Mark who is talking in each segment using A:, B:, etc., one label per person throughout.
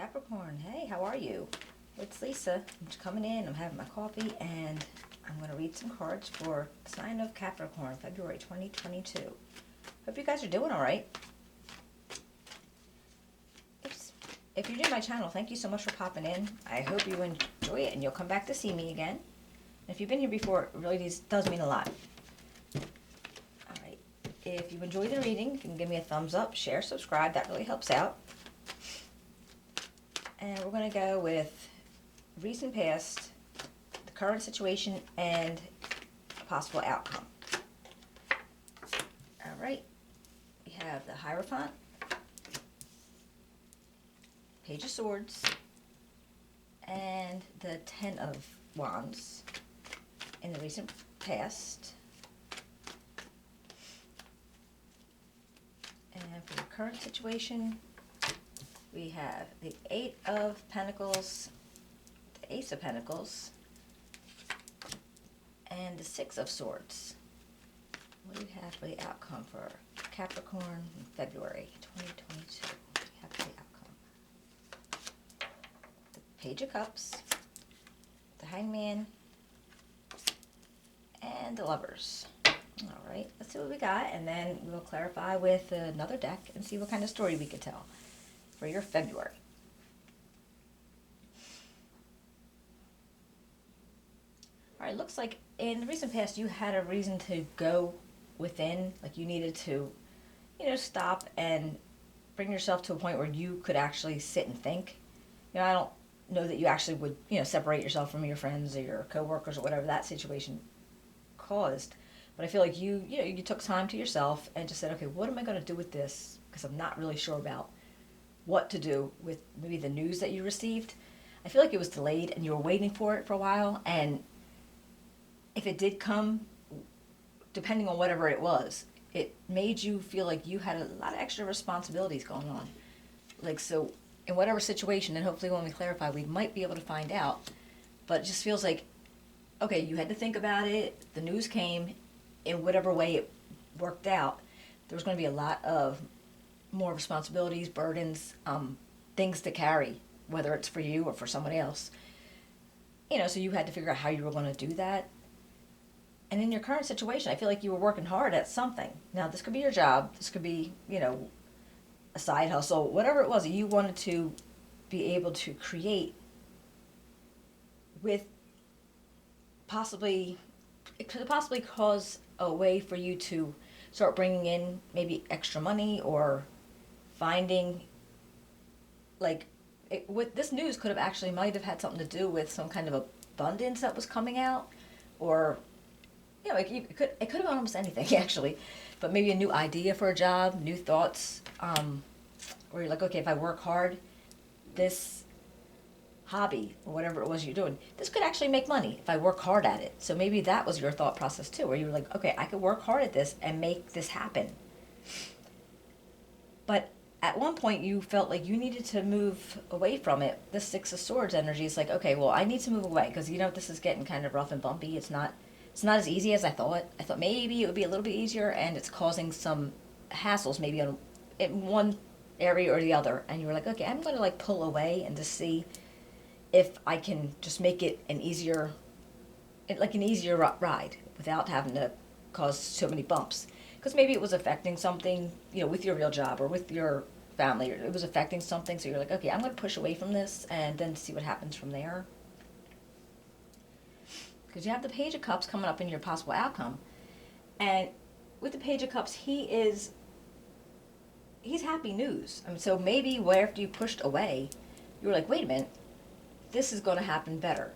A: Capricorn, hey, how are you? It's Lisa. I'm just coming in, I'm having my coffee, and I'm going to read some cards for the sign of Capricorn, February 2022. Hope you guys are doing all right. If you're new to my channel, thank you so much for popping in. I hope you enjoy it and you'll come back to see me again. If you've been here before, it really does mean a lot. All right. If you enjoyed the reading, you can give me a thumbs up, share, subscribe. That really helps out. And we're going to go with recent past, the current situation, and a possible outcome. All right. We have the Hierophant, Page of Swords, and the Ten of Wands in the recent past. And for the current situation, we have the Eight of Pentacles, the Ace of Pentacles, and the Six of Swords. What do we have for the outcome for Capricorn in February 2022? What do we have for the outcome? The Page of Cups, the Hangman, and the Lovers. All right, let's see what we got, and then we'll clarify with another deck and see what kind of story we could tell for your February. All right, looks like in the recent past you had a reason to go within, like you needed to, stop and bring yourself to a point where you could actually sit and think. I don't know that you actually would, separate yourself from your friends or your coworkers or whatever that situation caused. But I feel like you took time to yourself and just said, okay, what am I going to do with this? Because I'm not really sure about what to do with maybe the news that you received. I feel like it was delayed and you were waiting for it for a while, and if it did come, depending on whatever it was, it made you feel like you had a lot of extra responsibilities going on. Like, so in whatever situation, and hopefully when we clarify we might be able to find out, but it just feels like, okay, you had to think about it, the news came, in whatever way it worked out, there was going to be a lot of more responsibilities, burdens, things to carry, whether it's for you or for somebody else. So you had to figure out how you were going to do that. And in your current situation, I feel like you were working hard at something. Now, this could be your job. This could be, a side hustle, whatever it was that you wanted to be able to create with it could possibly cause a way for you to start bringing in maybe extra money, or finding, with this news could have actually might have had something to do with some kind of abundance that was coming out, or it could have been almost anything actually, but maybe a new idea for a job, new thoughts, where you're like, okay, if I work hard, this hobby or whatever it was you're doing, this could actually make money if I work hard at it. So maybe that was your thought process too, where you were like, okay, I could work hard at this and make this happen. But at one point you felt like you needed to move away from it. The Six of Swords energy is like, okay, well, I need to move away because this is getting kind of rough and bumpy. It's not as easy as I thought. I thought maybe it would be a little bit easier, and it's causing some hassles maybe in one area or the other. And you were like, okay, I'm going to pull away and just see if I can just make it an easier ride without having to cause so many bumps. Because maybe it was affecting something, with your real job or with your family, or it was affecting something. So you're like, okay, I'm going to push away from this and then see what happens from there. Because you have the Page of Cups coming up in your possible outcome. And with the Page of Cups, he's happy news. So maybe after you pushed away, you were like, wait a minute, this is going to happen better.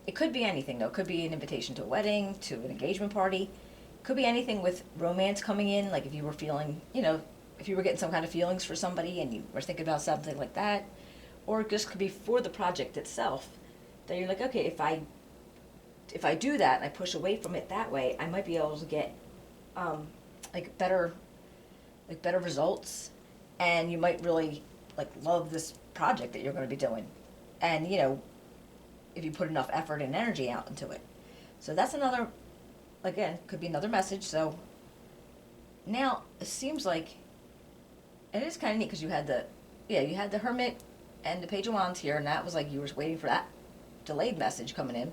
A: It could be anything, though. It could be an invitation to a wedding, to an engagement party. It could be anything with romance coming in, like if you were feeling, if you were getting some kind of feelings for somebody and you were thinking about something like that. Or it just could be for the project itself, that you're like, okay, if I do that and I push away from it that way, I might be able to get better results, and you might really love this project that you're going to be doing. And if you put enough effort and energy out into it. So that's another, again, could be another message. So now it seems like it is kind of neat, because you had the Hermit And the Page of Wands here, and that was like you were waiting for that delayed message coming in,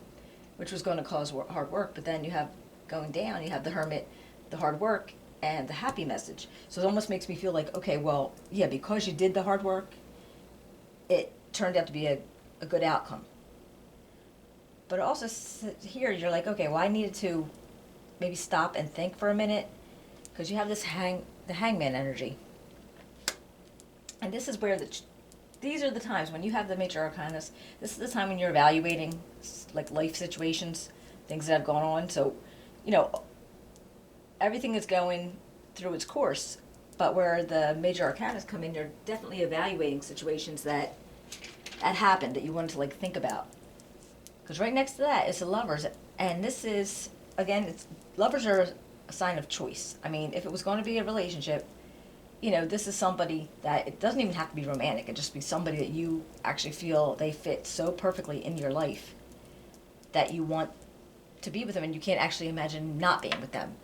A: which was going to cause hard work. But then you have going down, you have the Hermit, the hard work, and the happy message. So it almost makes me feel like, okay, well, yeah, because you did the hard work, it turned out to be a good outcome. But also here, you're like, okay, well, I needed to maybe stop and think for a minute, because you have this the Hangman energy. And this is where these are the times when you have the major arcanas. This is the time when you're evaluating like life situations, things that have gone on. So, you know, everything is going through its course, but where the major arcanas come in, you're definitely evaluating situations that happened that you wanted to like think about. Because right next to that is the Lovers, and this is, again, lovers are a sign of choice. I mean, if it was going to be a relationship, you know, this is somebody that, it doesn't even have to be romantic. It just be somebody that you actually feel they fit so perfectly in your life that you want to be with them, and you can't actually imagine not being with them.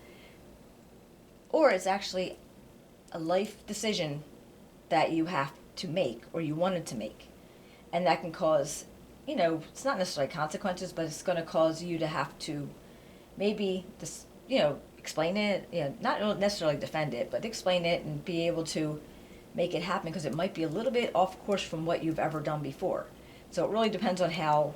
A: Or it's actually a life decision that you have to make, or you wanted to make. And that can cause, you know, it's not necessarily consequences, but it's going to cause you to have to maybe, you know, explain it, you know, not necessarily defend it, but explain it and be able to make it happen, because it might be a little bit off course from what you've ever done before. So it really depends on how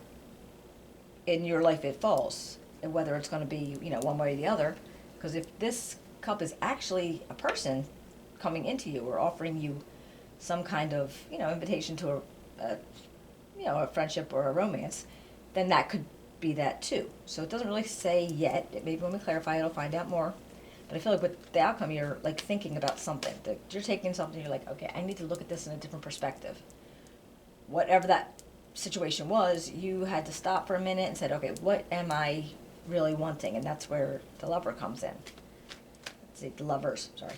A: in your life it falls, and whether it's going to be, you know, one way or the other. Because if this cup is actually a person coming into you or offering you some kind of, you know, invitation to you know, a friendship or a romance, then that could be that too. So it doesn't really say yet. Maybe when we clarify, it'll find out more. But I feel like with the outcome, you're like thinking about something. That you're taking something, you're like, okay, I need to look at this in a different perspective. Whatever that situation was, you had to stop for a minute and said, okay, what am I really wanting? And that's where the Lover comes in. Let's see, the Lovers, sorry.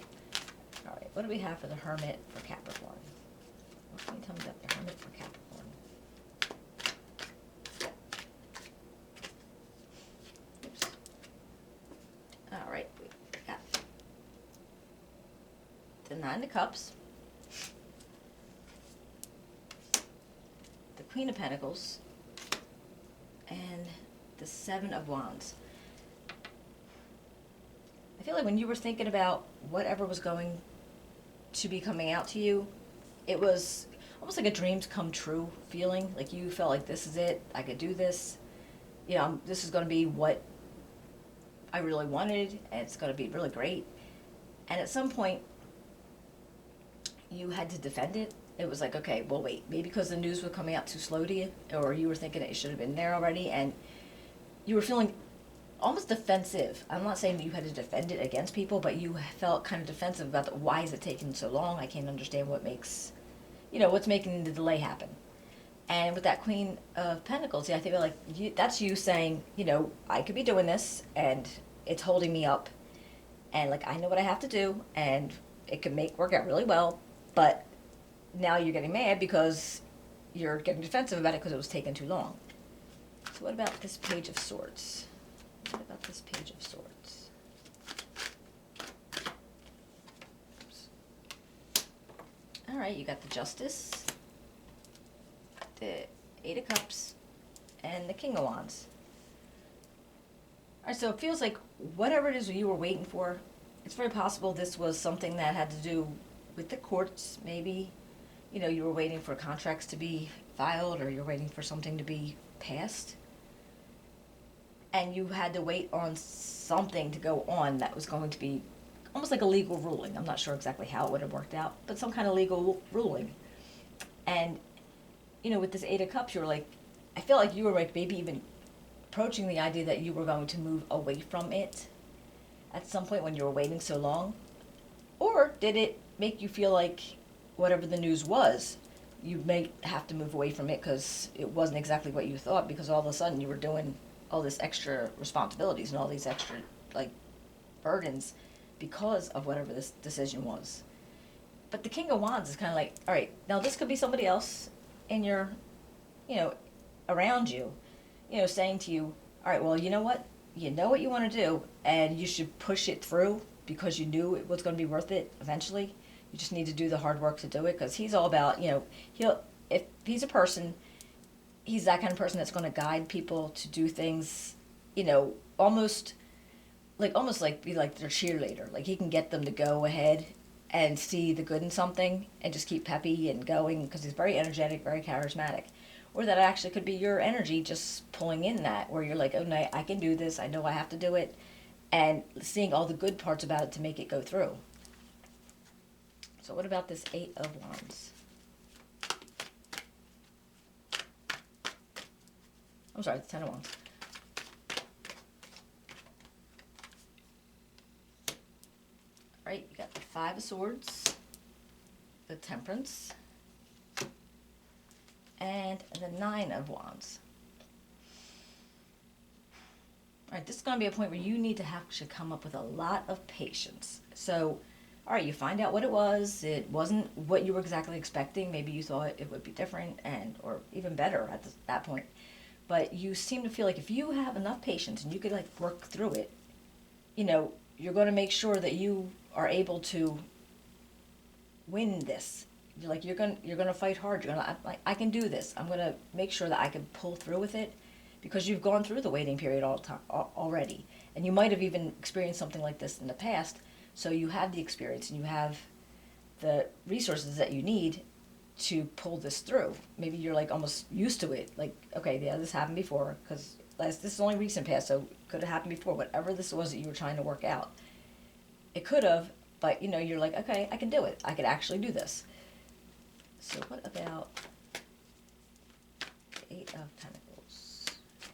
A: All right, what do we have for the Hermit for Capricorn? What can you tell me about the Hermit for Capricorn? Oops. All right, we got the Nine of Cups, the Queen of Pentacles, and the Seven of Wands. I feel like when you were thinking about whatever was going to be coming out to you, it was almost like a dreams come true feeling. Like you felt like, this is it, I could do this. You know, this is going to be what I really wanted, and it's going to be really great. And at some point, you had to defend it. It was like, okay, well, wait, maybe because the news was coming out too slow to you, or you were thinking it should have been there already, and you were feeling almost defensive. I'm not saying that you had to defend it against people, but you felt kind of defensive about why is it taking so long? I can't understand what makes, you know, what's making the delay happen. And with that Queen of Pentacles, yeah, I feel like that's you saying, you know, I could be doing this, and it's holding me up, and like I know what I have to do, and it could work out really well, but now you're getting mad because you're getting defensive about it because it was taking too long. So what about this Page of Swords? What about this Page of Swords? Oops. All right, you got the Justice, the Eight of Cups, and the King of Wands. All right, so it feels like whatever it is you were waiting for, it's very possible this was something that had to do with the courts. Maybe, you know, you were waiting for contracts to be filed, or you're waiting for something to be passed. And you had to wait on something to go on that was going to be almost like a legal ruling. I'm not sure exactly how it would have worked out, but some kind of legal ruling. And, you know, with this Eight of Cups, you were like, I feel like you were like maybe even approaching the idea that you were going to move away from it at some point when you were waiting so long. Or did it make you feel like whatever the news was, you may have to move away from it because it wasn't exactly what you thought, because all of a sudden you were doing all this extra responsibilities and all these extra like burdens because of whatever this decision was. But the King of Wands is kind of like, all right, now this could be somebody else in your, you know, around you, you know, saying to you, all right, well, you know what you want to do, and you should push it through because you knew it was going to be worth it eventually. You just need to do the hard work to do it, because he's all about, you know, if he's a person, he's that kind of person that's going to guide people to do things, you know, almost like be like their cheerleader. Like he can get them to go ahead and see the good in something and just keep peppy and going because he's very energetic, very charismatic. Or that actually could be your energy just pulling in that, where you're like, oh no, I can do this, I know I have to do it, and seeing all the good parts about it to make it go through. So what about this Eight of Wands? I'm sorry, the Ten of Wands. All right, you got the Five of Swords, the Temperance, and the Nine of Wands. All right, this is going to be a point where you need to should come up with a lot of patience. So, all right, you find out what it was. It wasn't what you were exactly expecting. Maybe you thought it would be different or even better at that point. But you seem to feel like if you have enough patience and you could like work through it, you know, you're going to make sure that you are able to win this. You're going to fight hard. You're going to I can do this. I'm going to make sure that I can pull through with it, because you've gone through the waiting period already, and you might have even experienced something like this in the past. So you have the experience and you have the resources that you need to pull this through. Maybe you're like almost used to it. Like, okay, yeah, this happened before, because this is only recent past, so it could have happened before. Whatever this was that you were trying to work out, it could have, but you know, you're like, okay, I can do it. I could actually do this. So what about the Eight of Pentacles?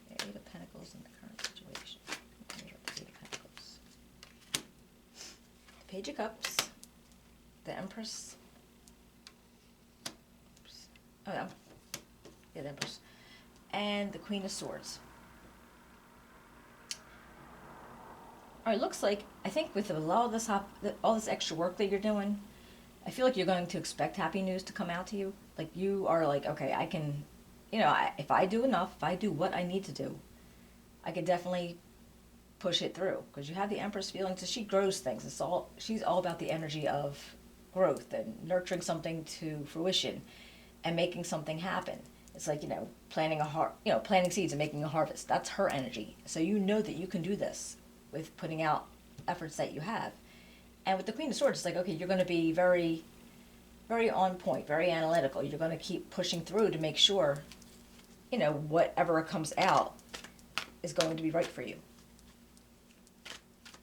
A: The Eight of Pentacles in the current situation. The Eight of Pentacles. The Page of Cups. The Empress. Oh, yeah. Yeah, the Empress. And the Queen of Swords. All right, looks like, I think with a lot of this, all this extra work that you're doing, I feel like you're going to expect happy news to come out to you. Like you are like, okay, I can, you know, if I do enough, if I do what I need to do, I could definitely push it through. Because you have the Empress feeling, so she grows things. She's all about the energy of growth and nurturing something to fruition and making something happen. It's like, you know, planting seeds and making a harvest. That's her energy. So you know that you can do this with putting out efforts that you have. And with the Queen of Swords, it's like, okay, you're going to be very, very on point, very analytical. You're going to keep pushing through to make sure, you know, whatever comes out is going to be right for you.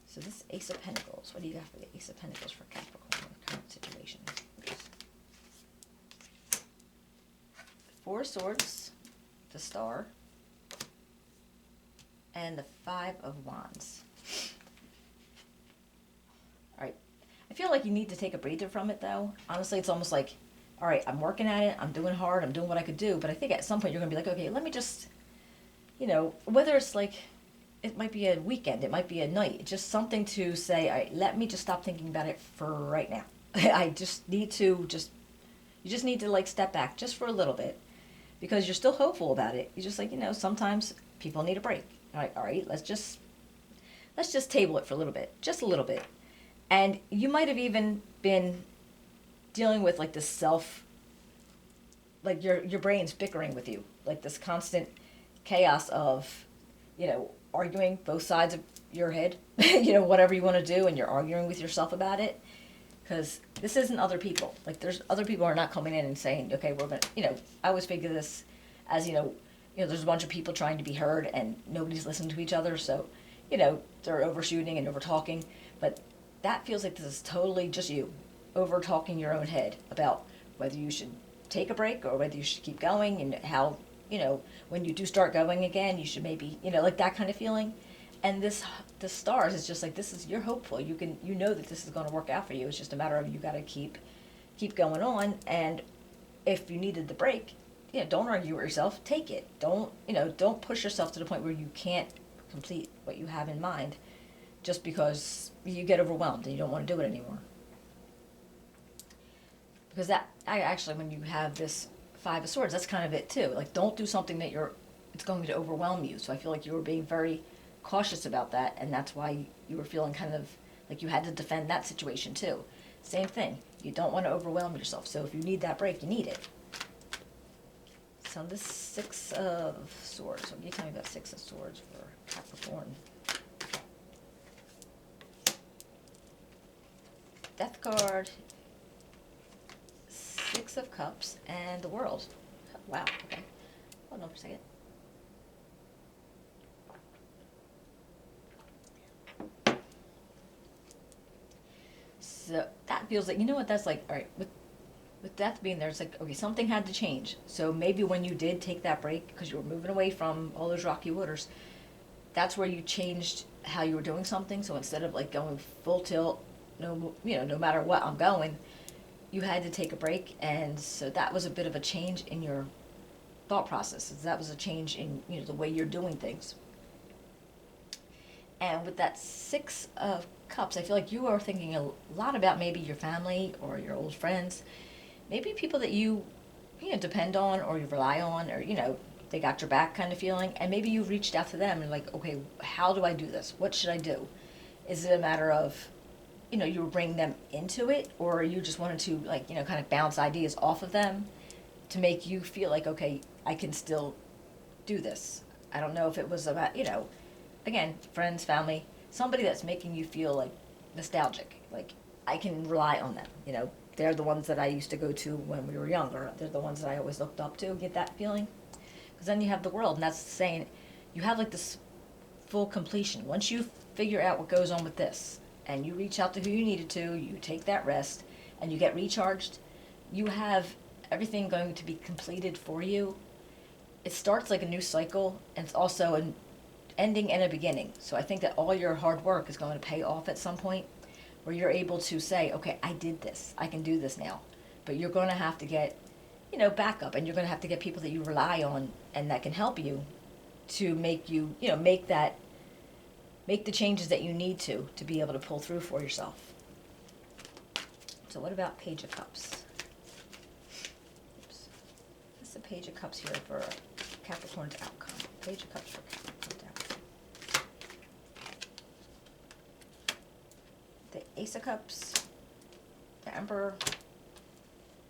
A: So this Ace of Pentacles, what do you got for the Ace of Pentacles for Capricorn in the current situation? Four of Swords, the Star, and the Five of Wands. All right. I feel like you need to take a breather from it, though. Honestly, it's almost like, all right, I'm working at it. I'm doing hard. I'm doing what I could do. But I think at some point you're going to be like, okay, let me just, you know, whether it's like, it might be a weekend. It might be a night. Just something to say, all right, let me just stop thinking about it for right now. I just need to you just need to like step back just for a little bit, because you're still hopeful about it. You're just like, you know, sometimes people need a break. All right, let's just table it for a little bit, just a little bit. And you might have even been dealing with like this like your brain's bickering with you, like this constant chaos of, you know, arguing both sides of your head, you know, whatever you want to do, and you're arguing with yourself about it. Because this isn't other people. Like, there's other people are not coming in and saying, okay, we're going to, you know, I always figure this as, you know, there's a bunch of people trying to be heard and nobody's listening to each other. So, you know, they're overshooting and over talking. But that feels like this is totally just you over talking your own head about whether you should take a break or whether you should keep going, and how, you know, when you do start going again, you should maybe, you know, like that kind of feeling. And the stars is just like, you're hopeful. You know that this is going to work out for you. It's just a matter of, you got to keep going on. And if you needed the break, you know, don't argue with yourself. Take it. Don't push yourself to the point where you can't complete what you have in mind, just because you get overwhelmed and you don't want to do it anymore. Because when you have this Five of Swords, that's kind of it too. Like, don't do something that it's going to overwhelm you. So I feel like you were being very cautious about that, and that's why you were feeling kind of like you had to defend that situation too. Same thing. You don't want to overwhelm yourself. So if you need that break, you need it. So this Six of Swords. What can you tell me about Six of Swords for Capricorn? Death card, Six of Cups, and the World. Wow, okay. Hold on for a second. So that feels like, you know what that's like, all right, with death being there, it's like, okay, something had to change. So maybe when you did take that break, because you were moving away from all those rocky waters, that's where you changed how you were doing something. So instead of like going full tilt, no, you know, no matter what I'm going, you had to take a break. And so that was a bit of a change in your thought process. That was a change in, you know, the way you're doing things. And with that Six of Cups, I feel like you are thinking a lot about maybe your family or your old friends, maybe people that you know, depend on or you rely on, or, you know, they got your back kind of feeling. And maybe you reached out to them and like, okay, how do I do this? What should I do? Is it a matter of, you know, you were bringing them into it, or you just wanted to, like, you know, kind of bounce ideas off of them to make you feel like, okay, I can still do this. I don't know if it was about, you know, again, friends, family, somebody that's making you feel like nostalgic, like I can rely on them, you know, they're the ones that I used to go to when we were younger, they're the ones that I always looked up to, get that feeling. Because then you have the World, and that's saying you have like this full completion. Once you figure out what goes on with this, and you reach out to who you needed to, you take that rest, and you get recharged, you have everything going to be completed for you. It starts like a new cycle, and it's also an ending and a beginning. So I think that all your hard work is going to pay off at some point, where you're able to say, okay, I did this, I can do this now. But you're going to have to get, you know, backup, and you're going to have to get people that you rely on and that can help you to make you, you know, make the changes that you need to be able to pull through for yourself. So what about Page of Cups? Oops. This is the Page of Cups here for Capricorn's outcome. Page of Cups for Capricorn's outcome. The Ace of Cups, the Emperor,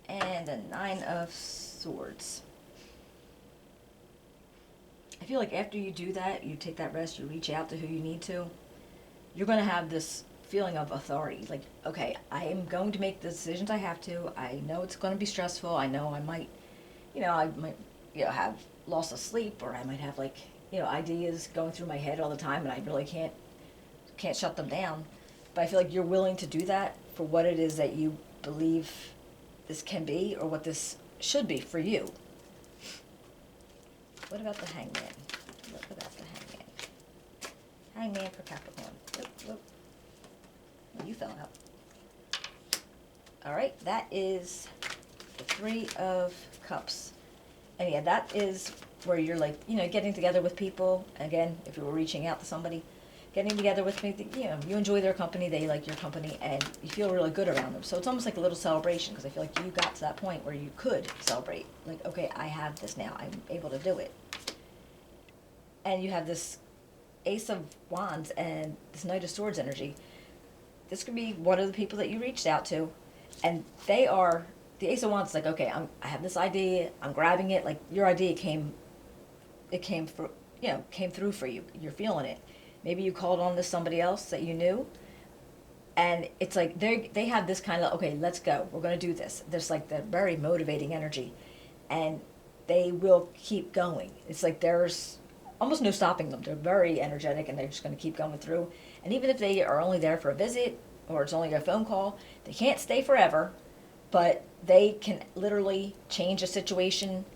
A: and the Nine of Swords. I feel like after you do that, you take that rest, you reach out to who you need to, you're going to have this feeling of authority. Like, okay, I am going to make the decisions I have to. I know it's going to be stressful. I know I might, you know, have loss of sleep, or I might have, like, you know, ideas going through my head all the time, and I really can't shut them down. But I feel like you're willing to do that for what it is that you believe this can be, or what this should be for you. What about the Hangman? What about the Hangman? Hangman for Capricorn. Whoop, whoop. Oh, you fell out. All right, that is the Three of Cups. And yeah, that is where you're like, you know, getting together with people. Again, if you were reaching out to somebody, getting together with me, you know, you enjoy their company, they like your company, and you feel really good around them. So it's almost like a little celebration, because I feel like you got to that point where you could celebrate. Like, okay, I have this now. I'm able to do it. And you have this Ace of Wands and this Knight of Swords energy. This could be one of the people that you reached out to, and they are, the Ace of Wands is like, okay, I have this idea, I'm grabbing it. Like, your idea came through for you. You're feeling it. Maybe you called on to somebody else that you knew, and it's like they have this kind of, okay, let's go, we're going to do this. There's like the very motivating energy, and they will keep going. It's like there's almost no stopping them. They're very energetic, and they're just going to keep going through. And even if they are only there for a visit, or it's only a phone call, they can't stay forever, but they can literally change a situation.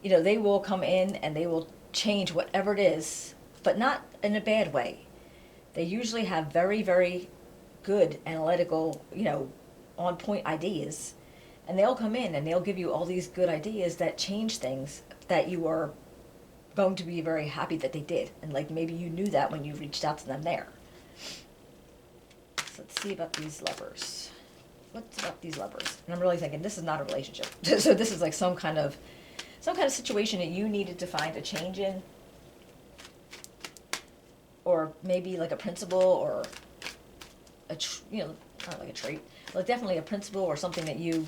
A: You know, they will come in and they will change whatever it is, but not in a bad way. They usually have very, very good analytical, you know, on point ideas, and they'll come in and they'll give you all these good ideas that change things that you are going to be very happy that they did. And like, maybe you knew that when you reached out to them there. So let's see about these Lovers. What's about these Lovers? And I'm really thinking this is not a relationship. So this is like some kind of situation that you needed to find a change in, or maybe like a principle, or not like a trait, like definitely a principle or something that you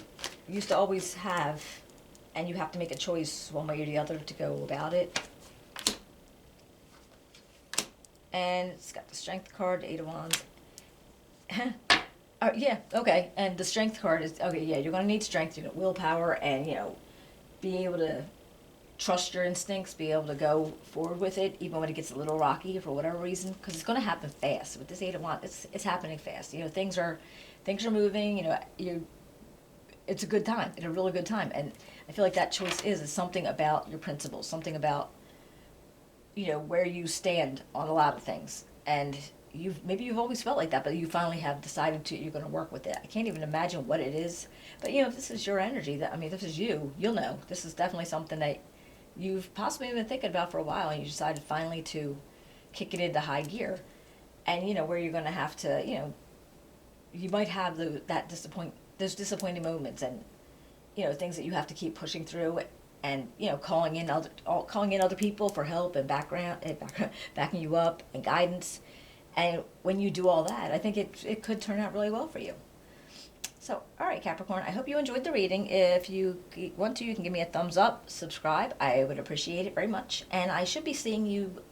A: used to always have, and you have to make a choice one way or the other to go about it. And it's got the Strength card, the Eight of Wands. Yeah, okay. And the Strength card is, okay, yeah, you're going to need strength, you're going to willpower, and, you know, be able to trust your instincts, be able to go forward with it, even when it gets a little rocky for whatever reason, because it's going to happen fast. With this Eight of Wands, it's happening fast. You know, things are moving, you know, it's a good time. It's a really good time. And I feel like that choice is something about your principles, something about, you know, where you stand on a lot of things. And maybe you've always felt like that, but you finally have decided you're going to work with it. I can't even imagine what it is. But, you know, if this is your energy, this is you, you'll know. This is definitely something that you've possibly been thinking about for a while, and you decided finally to kick it into high gear. And, you know, where you're going to have to, you know, you might have those disappointing moments, and, you know, things that you have to keep pushing through, and, you know, calling in other people for help and backing you up and guidance. And when you do all that, I think it could turn out really well for you. So, all right, Capricorn, I hope you enjoyed the reading. If you want to, you can give me a thumbs up, subscribe. I would appreciate it very much. And I should be seeing you,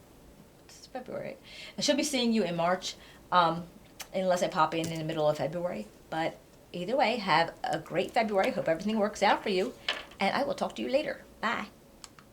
A: it's February. I should be seeing you in March, unless I pop in the middle of February. But either way, have a great February. Hope everything works out for you. And I will talk to you later. Bye.